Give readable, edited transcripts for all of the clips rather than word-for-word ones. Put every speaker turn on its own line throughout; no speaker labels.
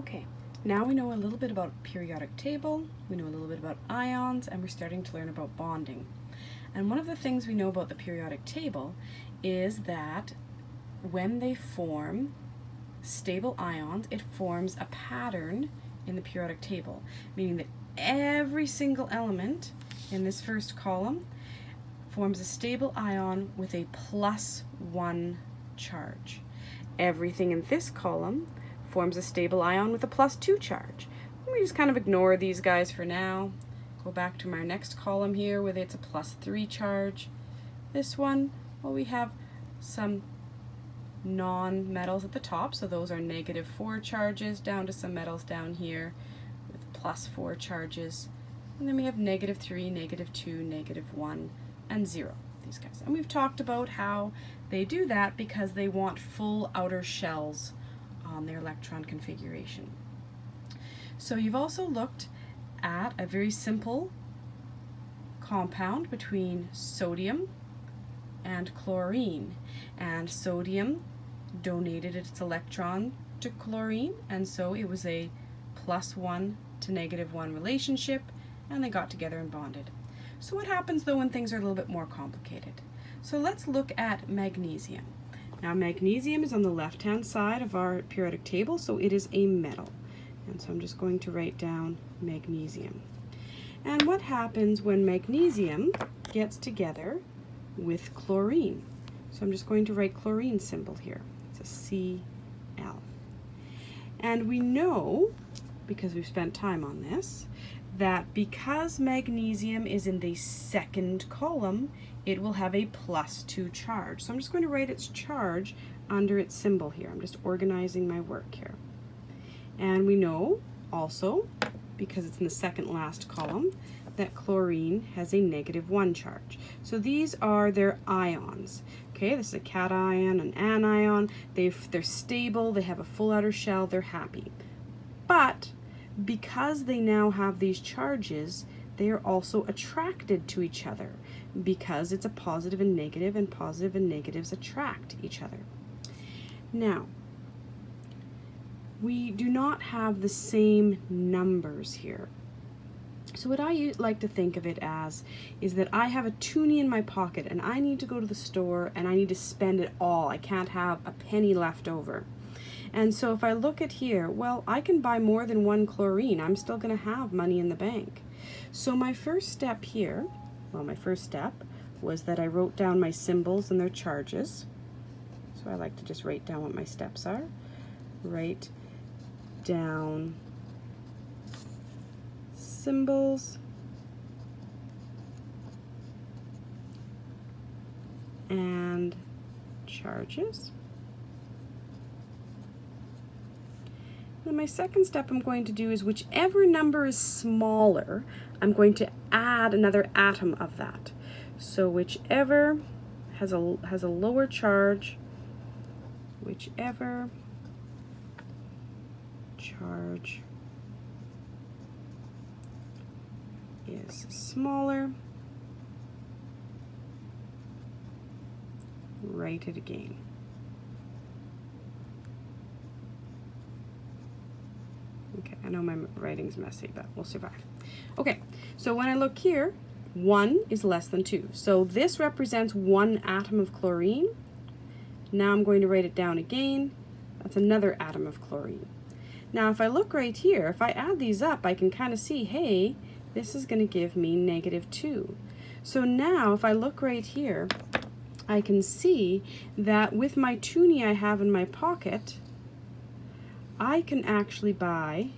Okay, now we know a little bit about periodic table, we know a little bit about ions, and we're starting to learn about bonding. And one of the things we know about the periodic table is that when they form stable ions, it forms a pattern in the periodic table, meaning that every single element in this first column forms a stable ion with a +1 charge. Everything in this column forms a stable ion with a +2 charge. We just kind of ignore these guys for now. Go back to our next column here where it's a +3 charge. This one, well, we have some non-metals at the top, so those are -4 charges, down to some metals down here with +4 charges. And then we have -3, -2, -1, and 0, these guys. And we've talked about how they do that because they want full outer shells on their electron configuration. So you've also looked at a very simple compound between sodium and chlorine. And sodium donated its electron to chlorine, and so it was a +1 to -1 relationship, and they got together and bonded. So what happens though when things are a little bit more complicated? So let's look at magnesium. Now magnesium is on the left-hand side of our periodic table, so it is a metal. And so I'm just going to write down magnesium. And what happens when magnesium gets together with chlorine? So I'm just going to write chlorine symbol here. It's a Cl. And we know, because we've spent time on this, that because magnesium is in the second column, it will have a +2 charge. So I'm just going to write its charge under its symbol here. I'm just organizing my work here. And we know also, because it's in the second last column, that chlorine has a -1 charge. So these are their ions. Okay, this is a cation, an anion. They're stable, they have a full outer shell, they're happy. But because they now have these charges, they are also attracted to each other because it's a positive and positive and negatives attract each other. Now, we do not have the same numbers here. So what I like to think of it as is that I have a toonie in my pocket and I need to go to the store and I need to spend it all. I can't have a penny left over. And so if I look at here, well, I can buy more than one chlorine. I'm still going to have money in the bank. So my first step here, well, my first step was that I wrote down my symbols and their charges. So I like to just write down what my steps are. Write down symbols and charges. Then my second step I'm going to do is whichever number is smaller, I'm going to add another atom of that. So whichever has a lower charge, whichever charge is smaller, write it again. Okay, I know my writing's messy, but we'll survive. Okay, so when I look here, 1 is less than 2. So this represents 1 atom of chlorine. Now I'm going to write it down again. That's another atom of chlorine. Now if I look right here, if I add these up, I can kind of see, hey, this is going to give me -2. So now if I look right here, I can see that with my toonie I have in my pocket, I can actually buy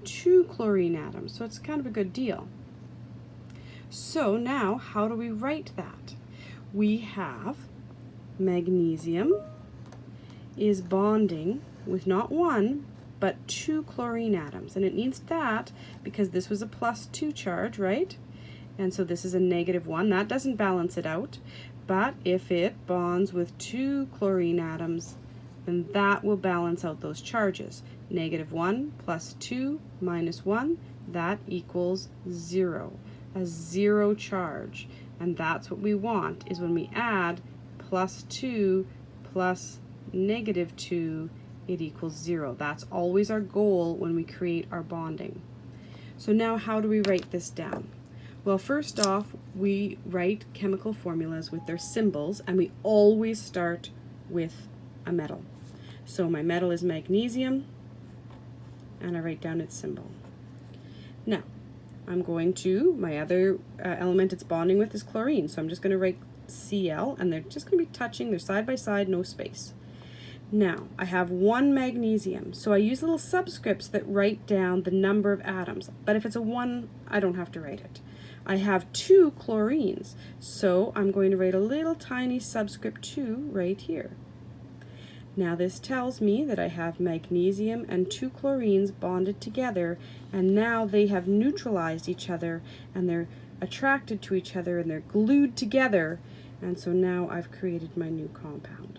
2 chlorine atoms, so it's kind of a good deal. So now, how do we write that? We have magnesium is bonding with not 1, but 2 chlorine atoms, and it needs that because this was a +2 charge, right? And so this is a -1. That doesn't balance it out, but if it bonds with 2 chlorine atoms, then that will balance out those charges. -1 + 2 - 1, that equals 0, a 0 charge. And that's what we want, is when we add +2 plus -2, it equals 0. That's always our goal when we create our bonding. So now how do we write this down? Well, first off, we write chemical formulas with their symbols, and we always start with a metal. So my metal is magnesium, and I write down its symbol. Now, I'm going to, my other element it's bonding with is chlorine, so I'm just going to write Cl, and they're just going to be touching, they're side by side, no space. Now, I have 1 magnesium, so I use little subscripts that write down the number of atoms, but if it's a 1, I don't have to write it. I have 2 chlorines, so I'm going to write a little tiny subscript 2 right here. Now this tells me that I have magnesium and 2 chlorines bonded together, and now they have neutralized each other, and they're attracted to each other, and they're glued together, and so now I've created my new compound.